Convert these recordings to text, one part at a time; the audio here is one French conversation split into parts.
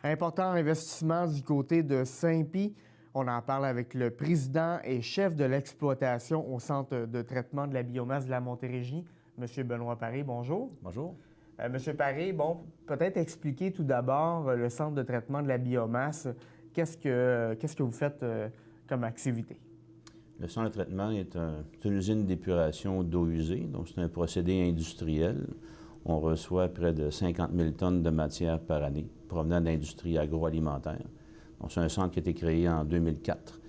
Important investissement du côté de Saint-Pie. On en parle avec le président et chef de l'exploitation au centre de traitement de la biomasse de la Montérégie, M. Benoît Paré. Bonjour. Bonjour. M. Paré, peut-être expliquer tout d'abord le centre de traitement de la biomasse. Qu'est-ce que vous faites comme activité? Le centre de traitement est une usine d'épuration d'eau usée, donc c'est un procédé industriel. On reçoit près de 50 000 tonnes de matière par année provenant d'industries agroalimentaires. Donc c'est un centre qui a été créé en 2004,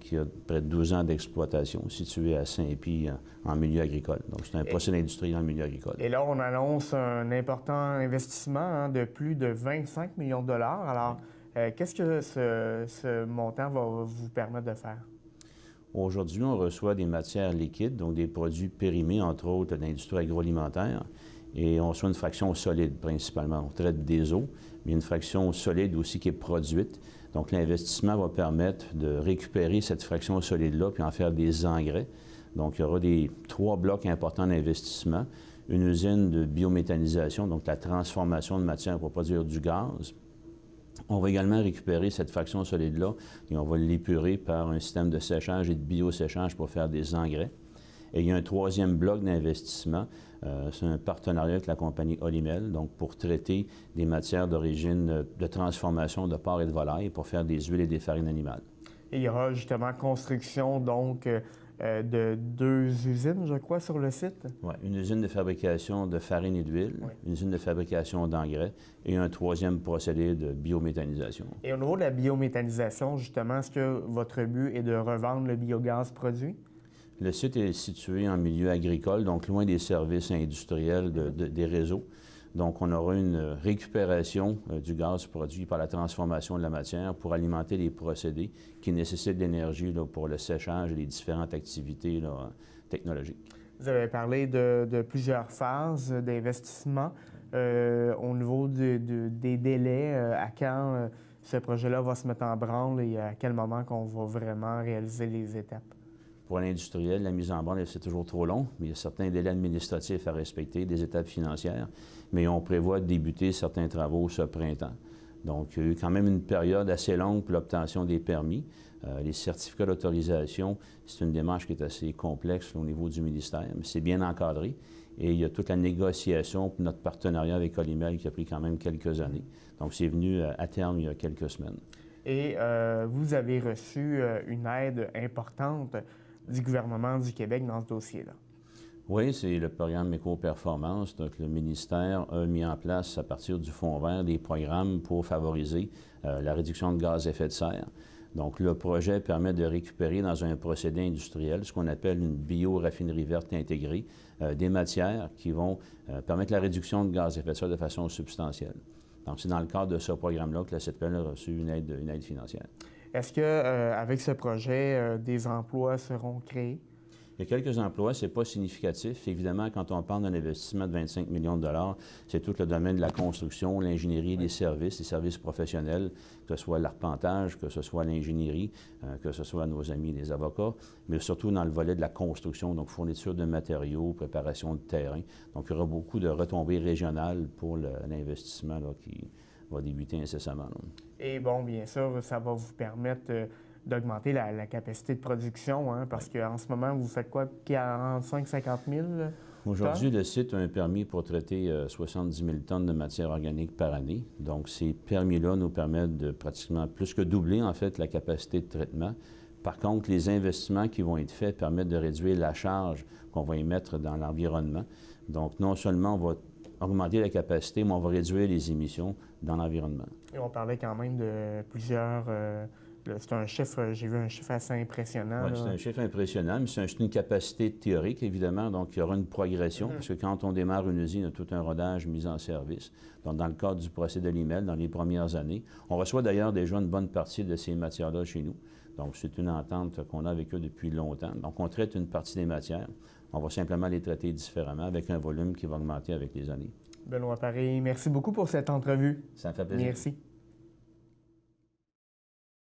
qui a près de 12 ans d'exploitation, situé à Saint-Pie en milieu agricole. Donc c'est un procédé industriel dans le milieu agricole. Et là, on annonce un important investissement de plus de 25 millions de dollars. Alors, qu'est-ce que ce montant va vous permettre de faire? Aujourd'hui, on reçoit des matières liquides, donc des produits périmés, entre autres, d'industrie agroalimentaire, et on reçoit une fraction solide principalement. On traite des eaux, mais une fraction solide aussi qui est produite. Donc l'investissement va permettre de récupérer cette fraction solide-là puis en faire des engrais. Donc il y aura trois blocs importants d'investissement. Une usine de biométhanisation, donc la transformation de matière pour produire du gaz. On va également récupérer cette fraction solide-là et on va l'épurer par un système de séchage et de bioséchage pour faire des engrais. Et il y a un troisième bloc d'investissement, c'est un partenariat avec la compagnie Olimel, donc pour traiter des matières d'origine de transformation de porc et de volaille pour faire des huiles et des farines animales. Et il y aura justement construction donc de 2 usines, je crois, sur le site? Oui, une usine de fabrication de farine et d'huile, une usine de fabrication d'engrais et un troisième procédé de biométhanisation. Et au niveau de la biométhanisation, justement, est-ce que votre but est de revendre le biogaz produit? Le site est situé en milieu agricole, donc loin des services industriels des réseaux. Donc, on aura une récupération du gaz produit par la transformation de la matière pour alimenter les procédés qui nécessitent de l'énergie pour le séchage et les différentes activités technologiques. Vous avez parlé de plusieurs phases d'investissement. Au niveau des délais, à quand ce projet-là va se mettre en branle et à quel moment qu'on va vraiment réaliser les étapes? Pour l'industriel, la mise en branle, c'est toujours trop long, mais il y a certains délais administratifs à respecter, des étapes financières, mais on prévoit de débuter certains travaux ce printemps. Donc, il y a eu quand même une période assez longue pour l'obtention des permis. Les certificats d'autorisation, c'est une démarche qui est assez complexe au niveau du ministère, mais c'est bien encadré. Et il y a toute la négociation pour notre partenariat avec Olimel qui a pris quand même quelques années. Donc, c'est venu à terme il y a quelques semaines. Et vous avez reçu une aide importante du gouvernement du Québec dans ce dossier-là. Oui, c'est le programme Éco-Performance. Donc, le ministère a mis en place, à partir du Fonds vert, des programmes pour favoriser la réduction de gaz à effet de serre. Donc, le projet permet de récupérer dans un procédé industriel ce qu'on appelle une bioraffinerie verte intégrée, des matières qui vont permettre la réduction de gaz à effet de serre de façon substantielle. Donc, c'est dans le cadre de ce programme-là que la CETPL a reçu une aide financière. Est-ce qu'avec ce projet, des emplois seront créés? Il y a quelques emplois, ce n'est pas significatif. Évidemment, quand on parle d'un investissement de 25 millions de dollars, c'est tout le domaine de la construction, l'ingénierie, les services professionnels, que ce soit l'arpentage, que ce soit l'ingénierie, que ce soit nos amis les avocats, mais surtout dans le volet de la construction, donc fourniture de matériaux, préparation de terrain. Donc, il y aura beaucoup de retombées régionales pour l'investissement qui va débuter incessamment. Et bien sûr, ça va vous permettre d'augmenter la capacité de production, parce qu'en ce moment, vous faites quoi, 45-50 000 tonnes? Aujourd'hui, le site a un permis pour traiter 70 000 tonnes de matière organique par année. Donc, ces permis-là nous permettent de pratiquement plus que doubler, en fait, la capacité de traitement. Par contre, les investissements qui vont être faits permettent de réduire la charge qu'on va émettre dans l'environnement. Donc, non seulement on va augmenter la capacité, mais on va réduire les émissions dans l'environnement. Et on parlait quand même de plusieurs... c'est un chiffre, j'ai vu un chiffre assez impressionnant. Oui, c'est un chiffre impressionnant, mais c'est une capacité théorique, évidemment, donc il y aura une progression, parce que quand on démarre une usine, il y a tout un rodage mis en service. Donc, dans le cadre du procédé Olimel, dans les premières années, on reçoit d'ailleurs déjà une bonne partie de ces matières-là chez nous. Donc, c'est une entente qu'on a avec eux depuis longtemps. Donc, on traite une partie des matières. On va simplement les traiter différemment avec un volume qui va augmenter avec les années. Benoît Paré, merci beaucoup pour cette entrevue. Ça me fait plaisir. Merci.